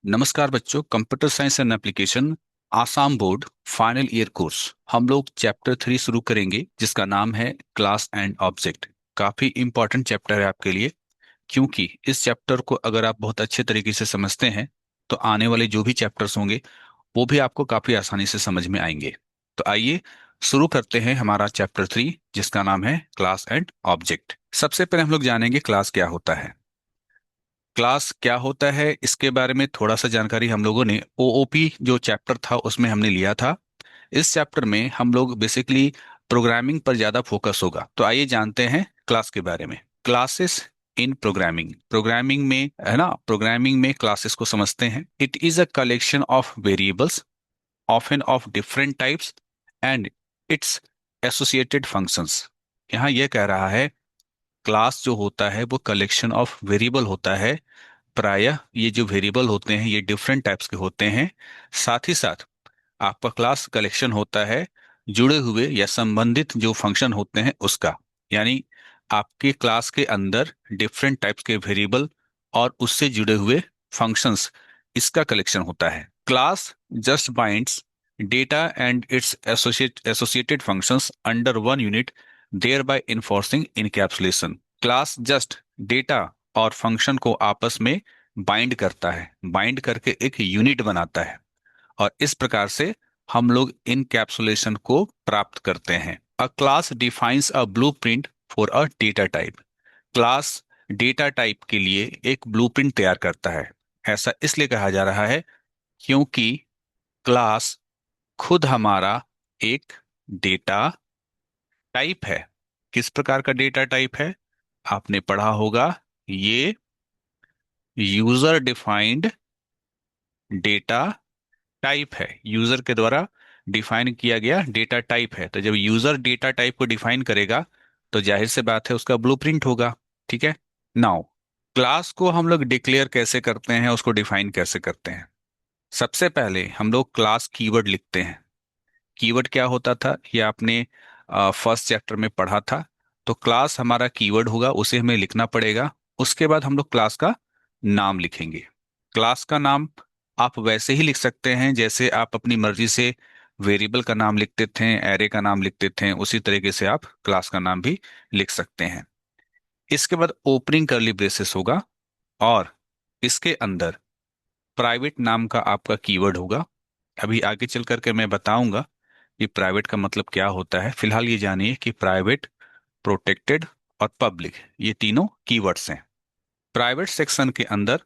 नमस्कार बच्चों, computer science and application Assam board final year course हम लोग चैप्टर 3 शुरू करेंगे जिसका नाम है क्लास एंड ऑब्जेक्ट। काफी इंपॉर्टेंट चैप्टर है आपके लिए, क्योंकि इस चैप्टर को अगर आप बहुत अच्छे तरीके से समझते हैं तो आने वाले जो भी चैप्टर्स होंगे वो भी आपको काफी आसानी से समझ में आएंगे। तो आइए शुरू करते हैं हमारा चैप्टर 3 जिसका नाम है क्लास एंड ऑब्जेक्ट। सबसे पहले हम लोग जानेंगे क्लास क्या होता है। क्लास क्या होता है इसके बारे में थोड़ा सा जानकारी हम लोगों ने ओओपी जो चैप्टर था उसमें हमने लिया था। इस चैप्टर में हम लोग बेसिकली प्रोग्रामिंग पर ज्यादा फोकस होगा। तो आइए जानते हैं क्लास के बारे में। क्लासेस इन प्रोग्रामिंग, प्रोग्रामिंग में है ना, प्रोग्रामिंग में क्लासेस को समझते हैं। It is a collection of variables often of different types and its associated functions. यहाँ यह कह रहा है क्लास जो होता है वो कलेक्शन ऑफ वेरिएबल होता है। प्रायः ये जो वेरिएबल होते हैं ये डिफरेंट टाइप्स के होते हैं। साथ ही साथ आपका क्लास कलेक्शन होता है जुड़े हुए या संबंधित जो फंक्शन होते हैं उसका। यानी आपके क्लास के अंदर डिफरेंट टाइप्स के वेरिएबल और उससे जुड़े हुए फंक्शंस, इसका कलेक्शन होता है। Class just binds data and its associated functions under one unit, thereby enforcing encapsulation. Class just data और फंक्शन को आपस में बाइंड करता है, बाइंड करके एक यूनिट बनाता है और इस प्रकार से हम लोग इनकैप्सुलेशन को प्राप्त करते हैं। अ class defines a blueprint for a data type. Class data type के लिए एक ब्लूप्रिंट तैयार करता है। ऐसा इसलिए कहा जा रहा है क्योंकि क्लास खुद हमारा एक डेटा टाइप है। किस प्रकार का डेटा टाइप है? आपने पढ़ा होगा, ये यूजर डिफाइंड डेटा टाइप है। यूजर के द्वारा डिफाइन किया गया डेटा टाइप है। तो जब यूजर डेटा टाइप को डिफाइन करेगा तो जाहिर से बात है उसका ब्लूप्रिंट होगा। ठीक है। नाउ क्लास को हम लोग डिक्लेयर कैसे करते हैं, उसको डिफाइन कैसे करते हैं? सबसे पहले हम लोग क्लास कीवर्ड लिखते हैं। कीवर्ड क्या होता था ये आपने फर्स्ट चैप्टर में पढ़ा था। तो क्लास हमारा कीवर्ड होगा, उसे हमें लिखना पड़ेगा। उसके बाद हम लोग क्लास का नाम लिखेंगे। क्लास का नाम आप वैसे ही लिख सकते हैं जैसे आप अपनी मर्जी से वेरिएबल का नाम लिखते थे, एरे का नाम लिखते थे, उसी तरीके से आप क्लास का नाम भी लिख सकते हैं। इसके बाद ओपनिंग कर्ली ब्रेसेस होगा और इसके अंदर प्राइवेट नाम का आपका कीवर्ड होगा। अभी आगे चल करके मैं बताऊंगा कि प्राइवेट का मतलब क्या होता है। फिलहाल ये जानिए कि प्राइवेट, प्रोटेक्टेड और पब्लिक ये तीनों कीवर्ड्स हैं। प्राइवेट सेक्शन के अंदर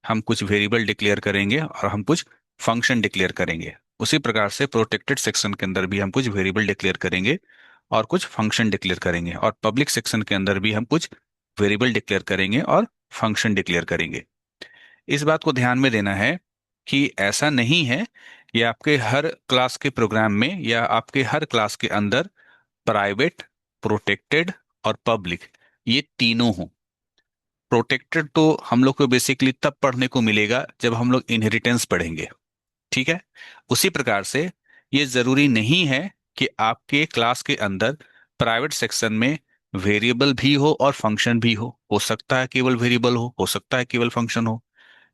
हम कुछ वेरिएबल डिक्लेयर करेंगे और हम कुछ फंक्शन डिक्लेयर करेंगे। उसी प्रकार से प्रोटेक्टेड सेक्शन के अंदर भी हम कुछ वेरिएबल डिक्लेयर करेंगे और कुछ फंक्शन डिक्लेयर करेंगे, और पब्लिक सेक्शन के अंदर भी हम कुछ वेरिएबल डिक्लेयर करेंगे और फंक्शन डिक्लेयर करेंगे। इस बात को ध्यान में देना है कि ऐसा नहीं है कि आपके हर क्लास के प्रोग्राम में या आपके हर क्लास के अंदर प्राइवेट, प्रोटेक्टेड और पब्लिक ये तीनों हों। प्रोटेक्टेड तो हम लोग को बेसिकली तब पढ़ने को मिलेगा जब हम लोग इनहेरिटेंस पढ़ेंगे। ठीक है। उसी प्रकार से ये जरूरी नहीं है कि आपके क्लास के अंदर प्राइवेट सेक्शन में वेरिएबल भी हो और फंक्शन भी हो सकता है केवल वेरिएबल हो सकता है केवल फंक्शन हो।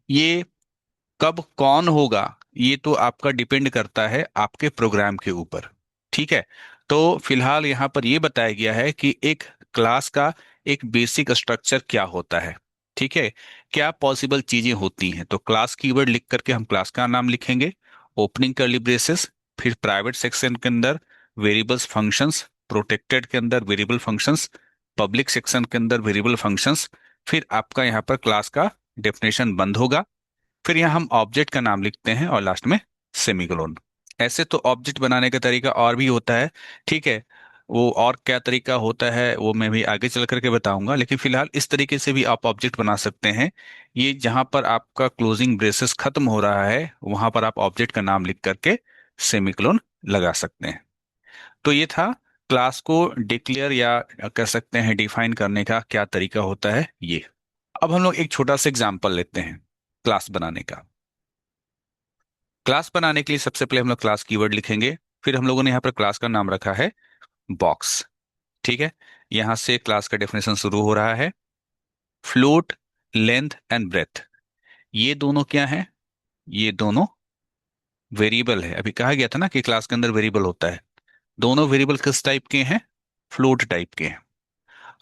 ये कब कौन होगा ये तो आपका डिपेंड करता है आपके प्रोग्राम के ऊपर। ठीक है। तो फिलहाल यहाँ पर ये बताया गया है कि एक क्लास का एक बेसिक स्ट्रक्चर क्या होता है। ठीक है। क्या पॉसिबल चीजें होती हैं, तो क्लास कीवर्ड लिख करके हम क्लास का नाम लिखेंगे, ओपनिंग कर्ली ब्रेसेस, फिर प्राइवेट सेक्शन के अंदर वेरिएबल्स फंक्शंस, प्रोटेक्टेड के अंदर वेरिएबल फंक्शंस, पब्लिक सेक्शन के अंदर वेरिएबल फंक्शंस, फिर आपका यहाँ पर क्लास का डेफिनेशन बंद होगा। फिर यहाँ हम ऑब्जेक्ट का नाम लिखते हैं और लास्ट में सेमीकोलन। ऐसे तो ऑब्जेक्ट बनाने का तरीका और भी होता है। ठीक है। वो और क्या तरीका होता है वो मैं भी आगे चल करके बताऊंगा, लेकिन फिलहाल इस तरीके से भी आप ऑब्जेक्ट बना सकते हैं। ये जहां पर आपका क्लोजिंग ब्रेसेस खत्म हो रहा है वहां पर आप ऑब्जेक्ट का नाम लिख करके सेमीकोलन लगा सकते हैं। तो ये था क्लास को डिक्लेयर या कह सकते हैं डिफाइन करने का क्या तरीका होता है ये। अब हम लोग एक छोटा सा एग्जाम्पल लेते हैं क्लास बनाने का। क्लास बनाने के लिए सबसे पहले हम लोग क्लास कीवर्ड लिखेंगे। फिर हम लोगों ने यहाँ पर क्लास का नाम रखा है बॉक्स। ठीक है। यहाँ से क्लास का डेफिनेशन शुरू हो रहा है। फ्लोट, लेंथ एंड ब्रेथ, ये दोनों क्या हैं? ये दोनों वेरिएबल है। अभी कहा गया था ना कि क्लास के अंदर वेरिएबल होता है। दोनों वेरिएबल किस टाइप के हैं? फ्लोट टाइप के हैं।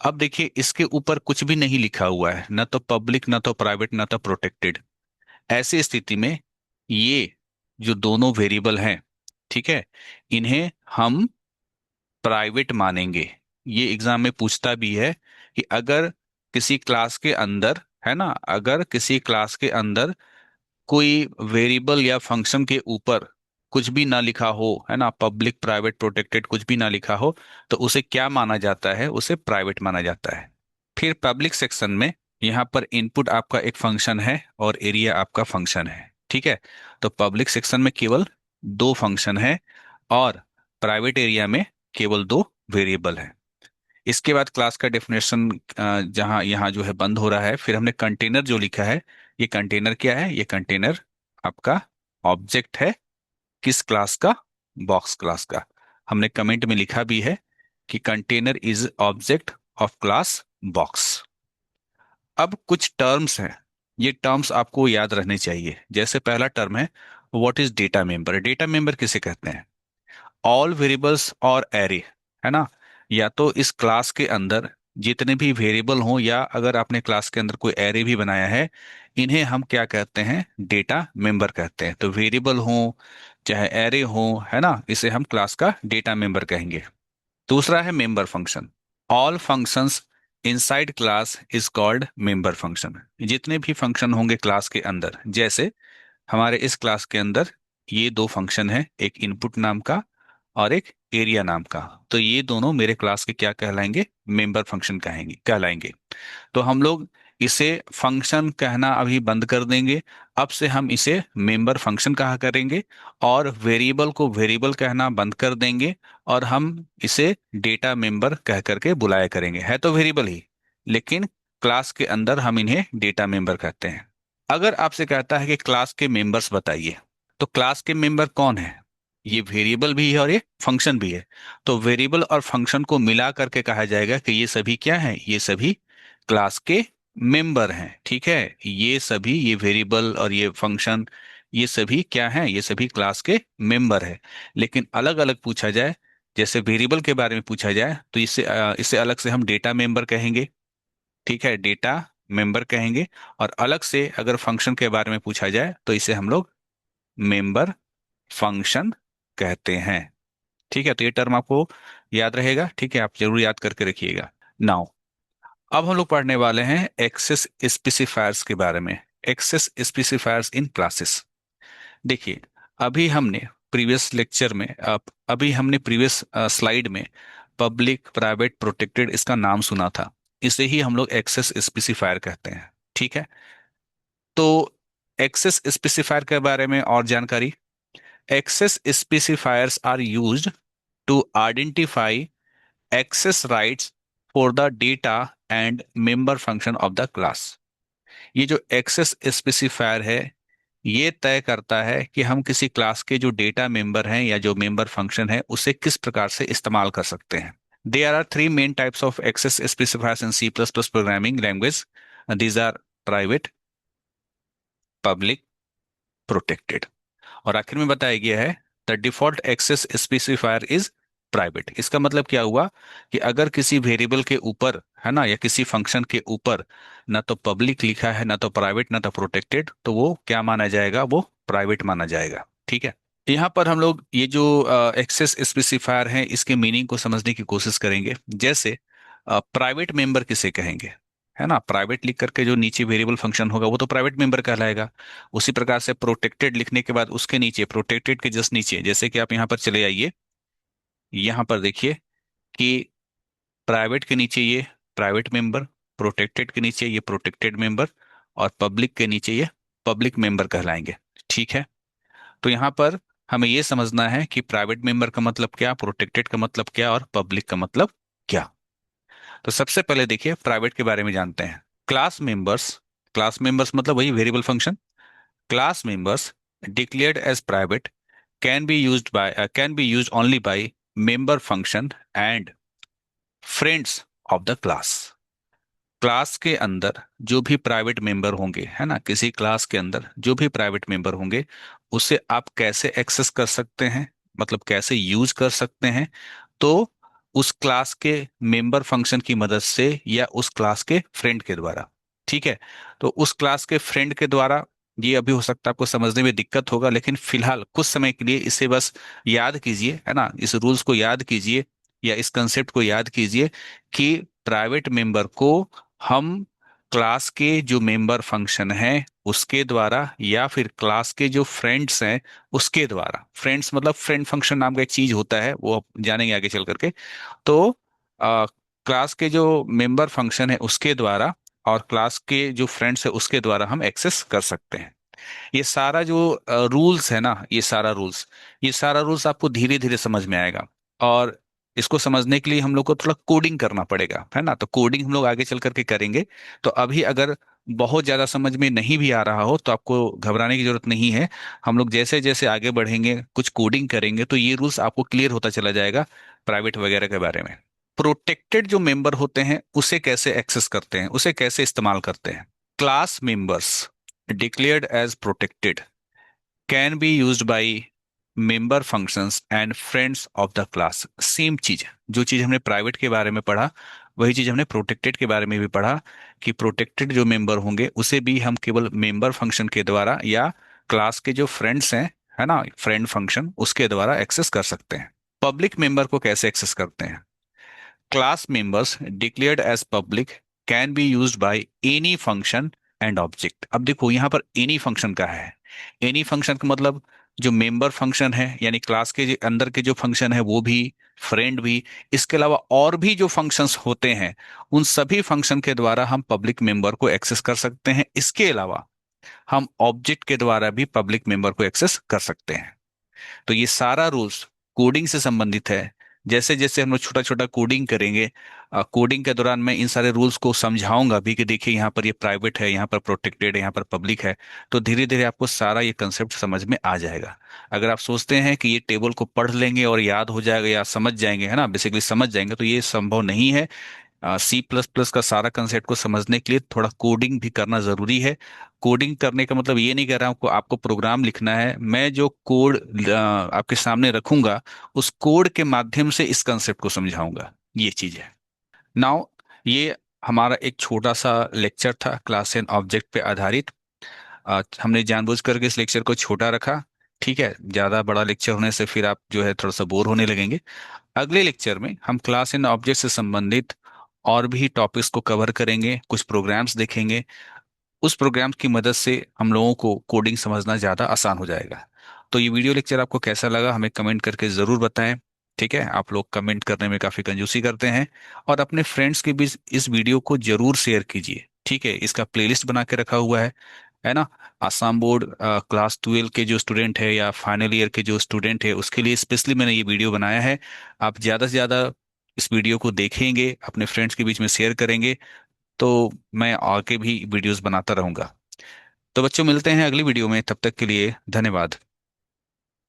अब देखिए, इसके ऊपर कुछ भी नहीं लिखा हुआ है, ना तो पब्लिक, ना तो प्राइवेट, ना तो प्रोटेक्टेड। ऐसी स्थिति में ये जो दोनों वेरिएबल हैं, ठीक है, इन्हें हम प्राइवेट मानेंगे। ये एग्जाम में पूछता भी है कि अगर किसी क्लास के अंदर, है ना, अगर किसी क्लास के अंदर कोई वेरिएबल या फंक्शन के ऊपर कुछ भी ना लिखा हो, है ना, पब्लिक प्राइवेट प्रोटेक्टेड कुछ भी ना लिखा हो, तो उसे क्या माना जाता है? उसे प्राइवेट माना जाता है। फिर पब्लिक सेक्शन में यहाँ पर इनपुट आपका एक फंक्शन है और एरिया आपका फंक्शन है, ठीक है। तो पब्लिक सेक्शन में केवल दो फंक्शन है और प्राइवेट एरिया में केवल दो वेरिएबल है। इसके बाद क्लास का डेफिनेशन जहाँ यहाँ जो है बंद हो रहा है। फिर हमने कंटेनर जो लिखा है, ये कंटेनर क्या है? ये कंटेनर आपका ऑब्जेक्ट है। किस क्लास का? बॉक्स क्लास का। हमने कमेंट में लिखा भी है कि container is object of class box. अब कुछ टर्म्स हैं, ये टर्म्स आपको याद रखने चाहिए। जैसे पहला टर्म है what is data member. Data member किसे कहते हैं? ऑल वेरिएबल्स और एरे, है ना। या तो इस क्लास के अंदर जितने भी वेरिएबल हों, या अगर आपने क्लास के अंदर कोई एरे भी बनाया है, इन्हें हम क्या कहते हैं? डेटा मेंबर कहते हैं। तो वेरिएबल हों चाहे एरे हों, है ना, इसे हम क्लास का डेटा मेंबर कहेंगे। दूसरा है member function. All functions inside class is called member function. जितने भी फंक्शन होंगे क्लास के अंदर, जैसे हमारे इस क्लास के अंदर ये दो फंक्शन है, एक इनपुट नाम का और एक एरिया नाम का, तो ये दोनों मेरे क्लास के क्या कहलाएंगे? मेंबर फंक्शन कहेंगे, कहलाएंगे। तो हम लोग इसे फंक्शन कहना अभी बंद कर देंगे। अब से हम इसे मेंबर फंक्शन कहा करेंगे, और वेरिएबल को वेरिएबल कहना बंद कर देंगे, और हम इसे डेटा मेंबर कह करके बुलाया करेंगे। है तो वेरिएबल ही, लेकिन क्लास के अंदर हम इन्हें डेटा मेंबर कहते हैं। अगर आपसे कहता है कि क्लास के मेंबर्स बताइए, तो क्लास के मेंबर कौन है? ये वेरिएबल भी है और ये फंक्शन भी है। तो वेरिएबल और फंक्शन को मिला करके कहा जाएगा कि ये सभी क्या हैं? ये सभी क्लास के मेंबर हैं, ठीक है। ये सभी, ये वेरिएबल और ये फंक्शन, ये सभी क्या हैं? ये सभी क्लास के मेंबर है। लेकिन अलग अलग पूछा जाए, जैसे वेरिएबल के बारे में पूछा जाए, तो इसे अलग से हम डेटा मेंबर कहेंगे, ठीक है, डेटा मेंबर कहेंगे। और अलग से अगर फंक्शन के बारे में पूछा जाए, तो इसे हम लोग मेंबर फंक्शन कहते हैं, ठीक है। तो ये टर्म आपको याद रहेगा, ठीक है, आप जरूर याद करके रखिएगा। नाउ अब हम लोग पढ़ने वाले हैं एक्सेस स्पेसिफायर्स के बारे में। एक्सेस स्पेसिफायर्स इन क्लासेस। देखिए, अभी हमने प्रीवियस लेक्चर में, अभी हमने प्रीवियस स्लाइड में पब्लिक प्राइवेट प्रोटेक्टेड इसका नाम सुना था। इसे ही हम लोग एक्सेस स्पेसिफायर कहते हैं, ठीक है। तो एक्सेस स्पेसिफायर के बारे में और जानकारी। Access specifiers are used to identify access rights for the data and member function of the class. ये जो एक्सेस स्पेसिफायर है, ये तय करता है कि हम किसी क्लास के जो डेटा मेंबर हैं या जो मेंबर फंक्शन है, उसे किस प्रकार से इस्तेमाल कर सकते हैं। There are three main types of access specifiers in C plus plus programming language. These are private, public, protected. और आखिर में बताया गया है the default access specifier is private. इसका मतलब क्या हुआ कि अगर किसी वेरिएबल के ऊपर, है ना, या किसी फंक्शन के ऊपर ना तो पब्लिक लिखा है, ना तो प्राइवेट, ना तो प्रोटेक्टेड, तो वो क्या माना जाएगा? वो प्राइवेट माना जाएगा, ठीक है। यहाँ पर हम लोग ये जो एक्सेस स्पेसिफायर है, इसके मीनिंग को समझने की कोशिश करेंगे। जैसे प्राइवेट मेंबर किसे कहेंगे, है ना, प्राइवेट लिख करके जो नीचे वेरिएबल फंक्शन होगा वो तो प्राइवेट मेंबर कहलाएगा। उसी प्रकार से प्रोटेक्टेड लिखने के बाद उसके नीचे, प्रोटेक्टेड के जस्ट नीचे, जैसे कि आप यहाँ पर चले आइए, यहाँ पर देखिए कि प्राइवेट के नीचे ये प्राइवेट मेंबर, प्रोटेक्टेड के नीचे ये प्रोटेक्टेड मेंबर, और पब्लिक के नीचे ये पब्लिक मेंबर कहलाएंगे, ठीक है। तो यहाँ पर हमें ये समझना है कि प्राइवेट मेंबर का मतलब क्या, प्रोटेक्टेड का मतलब क्या, और पब्लिक का मतलब क्या। तो सबसे पहले देखिए प्राइवेट के बारे में जानते हैं। क्लास मेंबर्स, क्लास मेंबर्स मतलब वही variable function. Class members declared as private can be used only by member function and friends of the class। Class के अंदर जो भी प्राइवेट मेंबर होंगे, है ना, किसी क्लास के अंदर जो भी प्राइवेट मेंबर होंगे उसे आप कैसे एक्सेस कर सकते हैं, मतलब कैसे यूज कर सकते हैं। तो उस क्लास के मेंबर फंक्शन की मदद से या उस क्लास के फ्रेंड के द्वारा। ठीक है। तो उस क्लास के फ्रेंड के द्वारा, ये अभी हो सकता है आपको समझने में दिक्कत होगा, लेकिन फिलहाल कुछ समय के लिए इसे बस याद कीजिए, है ना, इस रूल्स को याद कीजिए या इस कंसेप्ट को याद कीजिए कि प्राइवेट मेंबर को हम क्लास के जो मेंबर फंक्शन है उसके द्वारा या फिर क्लास के जो फ्रेंड्स हैं उसके द्वारा, फ्रेंड्स मतलब फ्रेंड फंक्शन नाम का एक चीज होता है, वो आप जानेंगे आगे चल करके। तो क्लास के जो मेंबर फंक्शन है उसके द्वारा और क्लास के जो फ्रेंड्स है उसके द्वारा हम एक्सेस कर सकते हैं। ये सारा जो रूल्स है ना, ये सारा रूल्स आपको धीरे धीरे समझ में आएगा। और इसको समझने के लिए हम लोग को थोड़ा कोडिंग करना पड़ेगा, है ना, तो कोडिंग हम लोग आगे चल करके करेंगे। तो अभी अगर बहुत ज्यादा समझ में नहीं भी आ रहा हो तो आपको घबराने की जरूरत नहीं है। हम लोग जैसे जैसे आगे बढ़ेंगे कुछ कोडिंग करेंगे तो ये रूल्स आपको क्लियर होता चला जाएगा प्राइवेट वगैरह के बारे में। प्रोटेक्टेड जो मेंबर होते हैं उसे कैसे एक्सेस करते हैं, उसे कैसे इस्तेमाल करते हैं। Class members declared as protected can be used by member functions and friends of the class। Same चीज, जो चीज हमने प्राइवेट के बारे में पढ़ा वही चीज हमने प्रोटेक्टेड के बारे में भी पढ़ा, कि प्रोटेक्टेड जो मेंबर होंगे उसे भी हम केवल मेंबर फंक्शन के द्वारा या क्लास के जो फ्रेंड्स हैं, है ना, फ्रेंड फंक्शन उसके द्वारा एक्सेस कर सकते हैं। पब्लिक मेंबर को कैसे एक्सेस करते हैं। Class members declared as public can be used by any function and object। अब देखो यहाँ पर एनी फंक्शन का है। एनी फंक्शन का मतलब जो मेंबर फंक्शन है यानी क्लास के अंदर के जो फंक्शन है वो भी, फ्रेंड भी, इसके अलावा और भी जो फंक्शंस होते हैं उन सभी फंक्शन के द्वारा हम पब्लिक मेंबर को एक्सेस कर सकते हैं। इसके अलावा हम ऑब्जेक्ट के द्वारा भी पब्लिक मेंबर को एक्सेस कर सकते हैं। तो ये सारा रूल्स कोडिंग से संबंधित है। जैसे जैसे हम लोग छोटा छोटा कोडिंग करेंगे, कोडिंग के दौरान मैं इन सारे रूल्स को समझाऊंगा भी कि देखिए यहाँ पर ये प्राइवेट है, यहाँ पर प्रोटेक्टेड है, यहाँ पर पब्लिक है। तो धीरे धीरे आपको सारा ये कंसेप्ट समझ में आ जाएगा। अगर आप सोचते हैं कि ये टेबल को पढ़ लेंगे और याद हो जाएगा या समझ जाएंगे, है ना, बेसिकली समझ जाएंगे, तो ये संभव नहीं है। C++ का सारा कंसेप्ट को समझने के लिए थोड़ा कोडिंग भी करना जरूरी है। कोडिंग करने का मतलब ये नहीं कह रहा हूँ कि आपको प्रोग्राम लिखना है, मैं जो कोड आपके सामने रखूंगा उस कोड के माध्यम से इस कंसेप्ट को समझाऊंगा, ये चीज है। नाउ ये हमारा एक छोटा सा लेक्चर था क्लास एंड ऑब्जेक्ट पे आधारित। हमने जानबूझ करके इस लेक्चर को छोटा रखा। ठीक है, ज्यादा बड़ा लेक्चर होने से फिर आप जो है थोड़ा सा बोर होने लगेंगे। अगले लेक्चर में हम क्लास एंड ऑब्जेक्ट से संबंधित और भी टॉपिक्स को कवर करेंगे, कुछ प्रोग्राम्स देखेंगे। उस प्रोग्राम की मदद से हम लोगों को कोडिंग समझना ज़्यादा आसान हो जाएगा। तो ये वीडियो लेक्चर आपको कैसा लगा हमें कमेंट करके ज़रूर बताएं। ठीक है, आप लोग कमेंट करने में काफ़ी कंजूसी करते हैं। और अपने फ्रेंड्स के बीच इस वीडियो को जरूर शेयर कीजिए। ठीक है, इसका प्लेलिस्ट बना के रखा हुआ है ना। आसाम बोर्ड क्लास 12 के जो स्टूडेंट है या फाइनल ईयर के जो स्टूडेंट है उसके लिए स्पेशली मैंने ये वीडियो बनाया है। आप ज़्यादा से ज़्यादा इस वीडियो को देखेंगे, अपने फ्रेंड्स के बीच में शेयर करेंगे, तो मैं आगे भी वीडियोस बनाता रहूंगा। तो बच्चों मिलते हैं अगली वीडियो में, तब तक के लिए धन्यवाद।